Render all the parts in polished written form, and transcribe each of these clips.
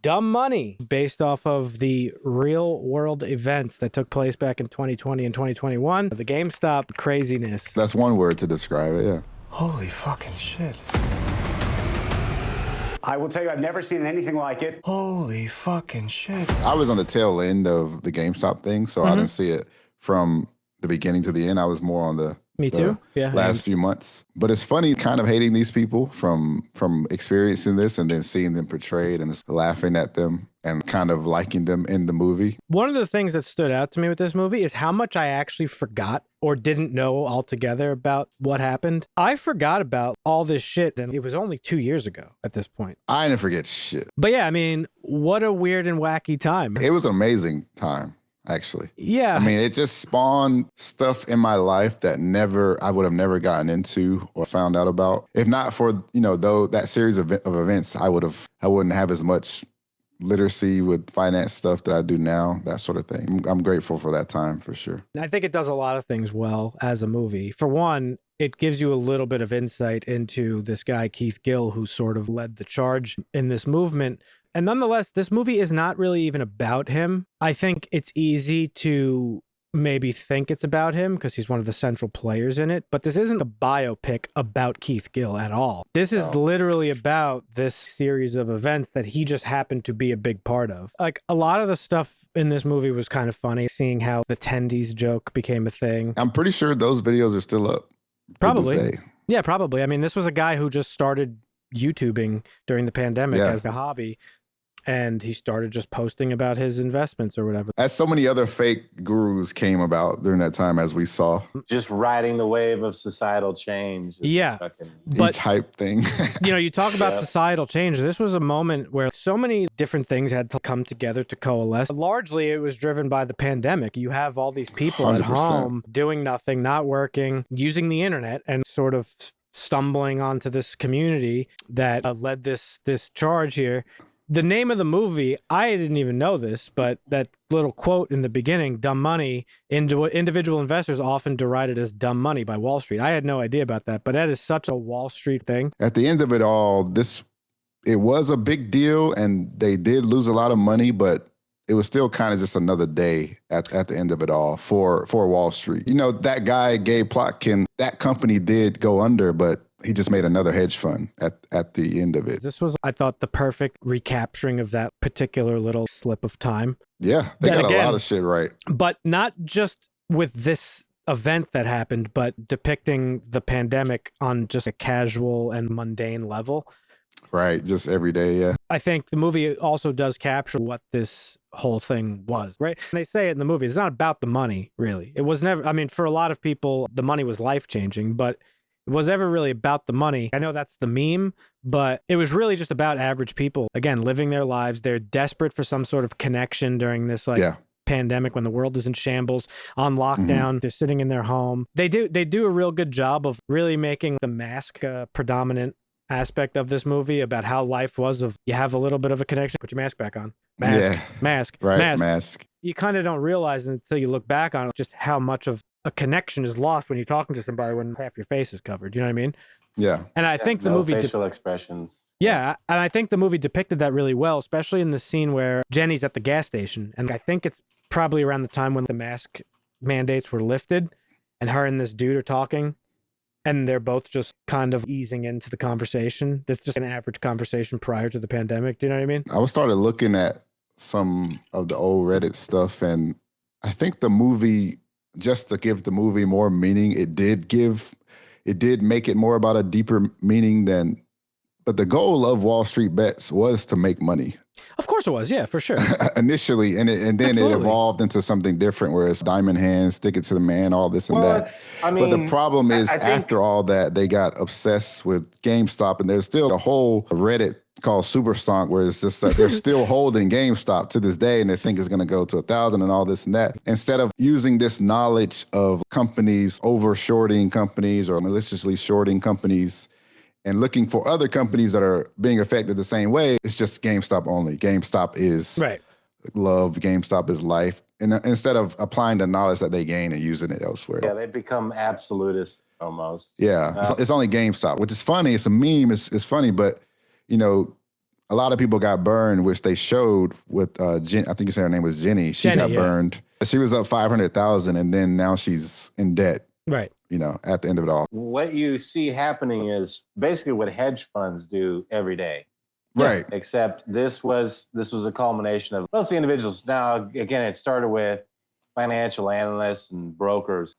Dumb Money, based off of the real world events that took place back in 2020 and 2021. The GameStop craziness. That's one word to describe it, yeah. Holy fucking shit. I will tell you, I've never seen anything like it. Holy fucking shit. I was on the tail end of the GameStop thing, so I didn't see it from the beginning to the end. I was more on the Me too. Yeah. last few months. But it's funny kind of hating these people from experiencing this and then seeing them portrayed and just laughing at them and kind of liking them in the movie. One of the things that stood out to me with this movie is how much I actually forgot or didn't know altogether about what happened. I forgot about all this shit, and it was only 2 years ago at this point. I didn't forget shit. But yeah, I mean, what a weird and wacky time. It was an amazing time, actually. Yeah. I mean, it just spawned stuff in my life that I would have never gotten into or found out about. If not for, though that series of events, I wouldn't have as much literacy with finance stuff that I do now, that sort of thing. I'm grateful for that time for sure. I think it does a lot of things well as a movie. For one, it gives you a little bit of insight into this guy, Keith Gill, who sort of led the charge in this movement. And nonetheless, this movie is not really even about him. I think it's easy to maybe think it's about him because he's one of the central players in it, but this isn't a biopic about Keith Gill at all. This is literally about this series of events that he just happened to be a big part of. Like, a lot of the stuff in this movie was kind of funny, seeing how the tendies joke became a thing. I'm pretty sure those videos are still up. Probably. To this day. Yeah, probably. I mean, this was a guy who just started YouTubing during the pandemic as a hobby. And he started just posting about his investments or whatever. As so many other fake gurus came about during that time, as we saw. Just riding the wave of societal change. Yeah. Each hype thing. You talk about societal change. This was a moment where so many different things had to come together to coalesce. Largely, it was driven by the pandemic. You have all these people 100%. At home doing nothing, not working, using the internet, and sort of stumbling onto this community that led this charge here. The name of the movie, I didn't even know this, but that little quote in the beginning, dumb money, individual investors often derided as dumb money by Wall Street. I had no idea about that, but that is such a Wall Street thing. At the end of it all, it was a big deal and they did lose a lot of money, but it was still kind of just another day at the end of it all for Wall Street. That guy, Gabe Plotkin, that company did go under, but he just made another hedge fund at the end of it. This was, I thought, the perfect recapturing of that particular little slip of time. Yeah, they got a lot of shit right. But not just with this event that happened, but depicting the pandemic on just a casual and mundane level. Right, just every day, yeah. I think the movie also does capture what this whole thing was, right? And they say it in the movie, it's not about the money, really. It was never, I mean, for a lot of people, the money was life-changing, but it was ever really about the money. I know that's the meme, but it was really just about average people, again, living their lives. They're desperate for some sort of connection during this pandemic when the world is in shambles, on lockdown. Mm-hmm. They're sitting in their home. They do a real good job of really making the mask a predominant aspect of this movie about how life was. Of you have a little bit of a connection, put your mask back on. Mask. Right, mask. You kind of don't realize until you look back on it just how much of a connection is lost when you're talking to somebody when half your face is covered. You know what I mean? Yeah. And I think the movie facial expressions. Yeah, and I think the movie depicted that really well, especially in the scene where Jenny's at the gas station, and I think it's probably around the time when the mask mandates were lifted, and her and this dude are talking, and they're both just kind of easing into the conversation. That's just an average conversation prior to the pandemic. Do you know what I mean? I started looking at some of the old Reddit stuff, and I think the movie, just to give the movie more meaning, it did make it more about a deeper meaning but the goal of Wall Street Bets was to make money. Of course it was, yeah, for sure. Initially, and then Absolutely. It evolved into something different where it's diamond hands, stick it to the man, all this and that. But the problem is after all that, they got obsessed with GameStop, and there's still a whole Reddit called Super Stonk where it's just that they're still holding GameStop to this day and they think it's going to go to 1,000 and all this and that. Instead of using this knowledge of companies over shorting companies or maliciously shorting companies and looking for other companies that are being affected the same way, it's just GameStop only. GameStop is love. GameStop is life. And instead of applying the knowledge that they gain and using it elsewhere. Yeah, they become absolutists almost. Yeah, it's only GameStop, which is funny. It's a meme. It's funny, but a lot of people got burned, which they showed with Jen, I think you said her name was Jenny. She got burned. She was up 500,000, and then now she's in debt. Right. You know, at the end of it all. What you see happening is basically what hedge funds do every day. Right. Except this was a culmination of mostly individuals. Now, again, it started with financial analysts and brokers,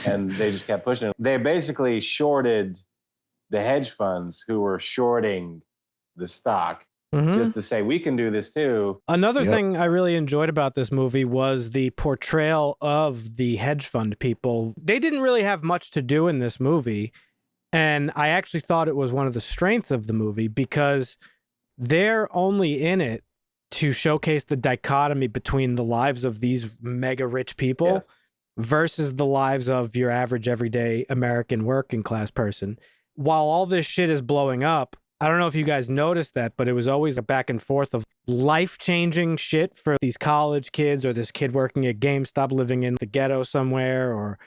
and they just kept pushing it. They basically shorted the hedge funds who were shorting the stock. Just to say, we can do this too. Another thing I really enjoyed about this movie was the portrayal of the hedge fund people. They didn't really have much to do in this movie. And I actually thought it was one of the strengths of the movie because they're only in it to showcase the dichotomy between the lives of these mega rich people versus the lives of your average everyday American working class person. While all this shit is blowing up, I don't know if you guys noticed that, but it was always a back and forth of life-changing shit for these college kids or this kid working at GameStop living in the ghetto somewhere or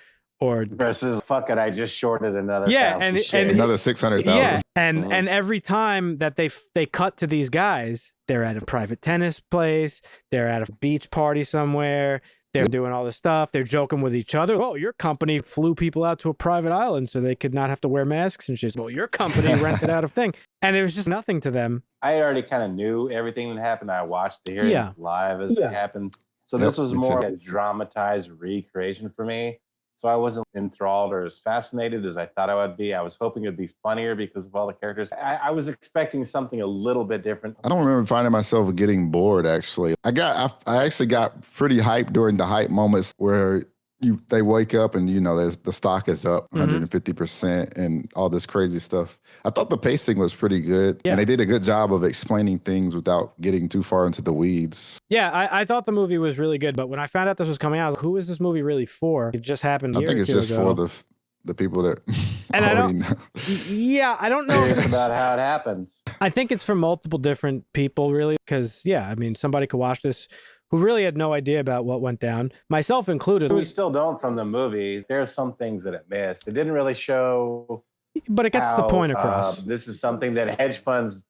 versus fuck it, I just shorted another and another 600,000. Yeah, and every time that they cut to these guys, they're at a private tennis place, they're at a beach party somewhere, they're doing all this stuff. They're joking with each other. Oh, your company flew people out to a private island so they could not have to wear masks and shit. Well, your company rented out a thing. And it was just nothing to them. I already kind of knew everything that happened. I watched the hearings live as it happened. So this was more a dramatized recreation for me. So I wasn't enthralled or as fascinated as I thought I would be. I was hoping it'd be funnier because of all the characters. I was expecting something a little bit different. I don't remember finding myself getting bored, actually. I actually got pretty hyped during the hype moments where they wake up and, you know, the stock is up 150% and all this crazy stuff. I thought the pacing was pretty good. Yeah. And they did a good job of explaining things without getting too far into the weeds. Yeah, I thought the movie was really good. But when I found out this was coming out, I was like, who is this movie really for? It just happened a year or two ago. I think it's just for the people that and already know. Yeah, I don't know. Curious about how it happens. I think it's for multiple different people, really. Because, I mean, somebody could watch this who really had no idea about what went down, myself included. We still don't from the movie. There are some things that it missed. It didn't really show. But it gets the point across. This is something that the hedge funds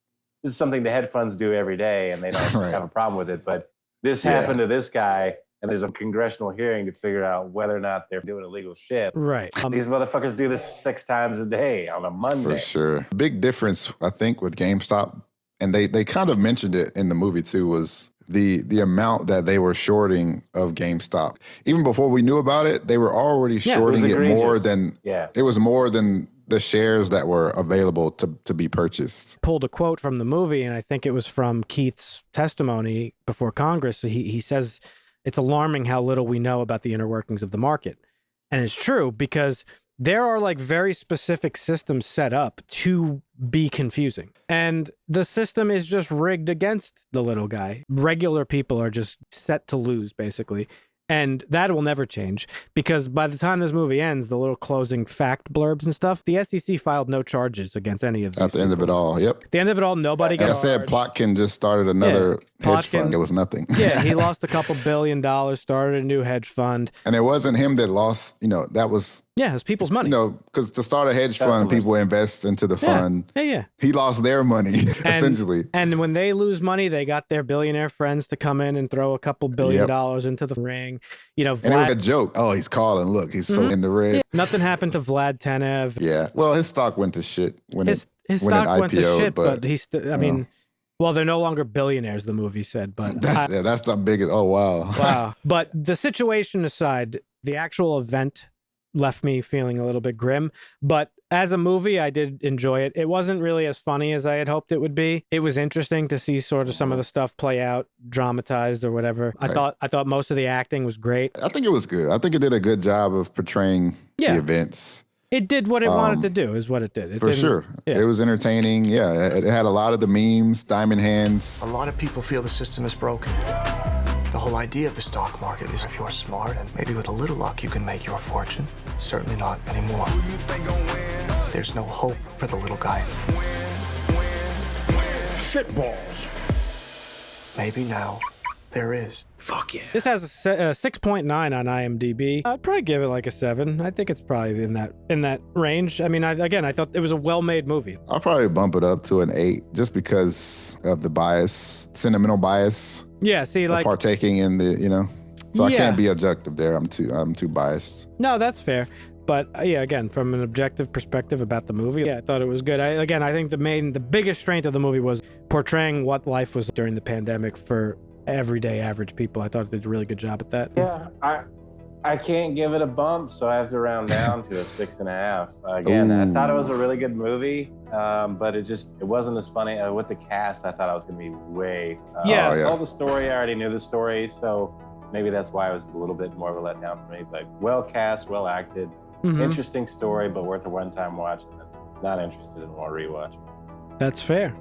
do every day, and they don't have a problem with it. But this happened to this guy, and there's a congressional hearing to figure out whether or not they're doing illegal shit. Right. These motherfuckers do this 6 times a day on a Monday. For sure. Big difference, I think, with GameStop, and they kind of mentioned it in the movie too, was the amount that they were shorting of GameStop. Even before we knew about it, they were already shorting it more than it was more than the shares that were available to be purchased. Pulled a quote from the movie, and I think it was from Keith's testimony before Congress. So he says, it's alarming how little we know about the inner workings of the market. And it's true, because there are like very specific systems set up to be confusing. And the system is just rigged against the little guy. Regular people are just set to lose, basically. And that will never change, because by the time this movie ends, the little closing fact blurbs and stuff, the SEC filed no charges against any of these At the end of it all, yep. At the end of it all, nobody got charged. I said Plotkin just started another hedge fund. It was nothing. Yeah, he lost a couple $2 billion, started a new hedge fund. And it wasn't him that lost, that was... Yeah, it's people's money. Because to start a hedge fund, people invest into the fund. Yeah. He lost their money, essentially. And when they lose money, they got their billionaire friends to come in and throw a couple $1 billion into the ring. And it was a joke. Oh, he's calling. Look, he's so in the red. Yeah. Nothing happened to Vlad Tenev. Yeah. Well, his stock went to shit when his stock went to shit, but he's I mean, well, they're no longer billionaires, the movie said, but that's the biggest. Oh, wow. Wow. But the situation aside, the actual event left me feeling a little bit grim, but as a movie, I did enjoy it. It wasn't really as funny as I had hoped it would be. It was interesting to see sort of some of the stuff play out, dramatized or whatever. Right. I thought most of the acting was great. I think it was good. I think it did a good job of portraying the events. It did what it wanted to do, is what it did. For sure. Yeah. It was entertaining. Yeah, it had a lot of the memes, diamond hands. A lot of people feel the system is broken. The whole idea of the stock market is if you're smart and maybe with a little luck you can make your fortune. Certainly not anymore. There's no hope for the little guy. Shitballs. Maybe now there is. Fuck yeah. This has a 6.9 on IMDb. I'd probably give it like a 7. I think it's probably in that range. I mean, I thought it was a well-made movie. I'll probably bump it up to an 8 just because of the bias, sentimental bias. Yeah, see, like partaking in the, So I can't be objective there. I'm too biased. No, that's fair. But yeah, again, from an objective perspective about the movie, I thought it was good. I think the biggest strength of the movie was portraying what life was during the pandemic for everyday average people. I thought it did a really good job at that. Yeah, I can't give it a bump, so I have to round down to a 6.5. Again, I thought it was a really good movie, but it wasn't as funny. With the cast, I thought I was going to be way... All the story, I already knew the story, so maybe that's why it was a little bit more of a letdown for me. But well cast, well acted. Interesting story, but worth a one-time watch. And not interested in more rewatch. That's fair.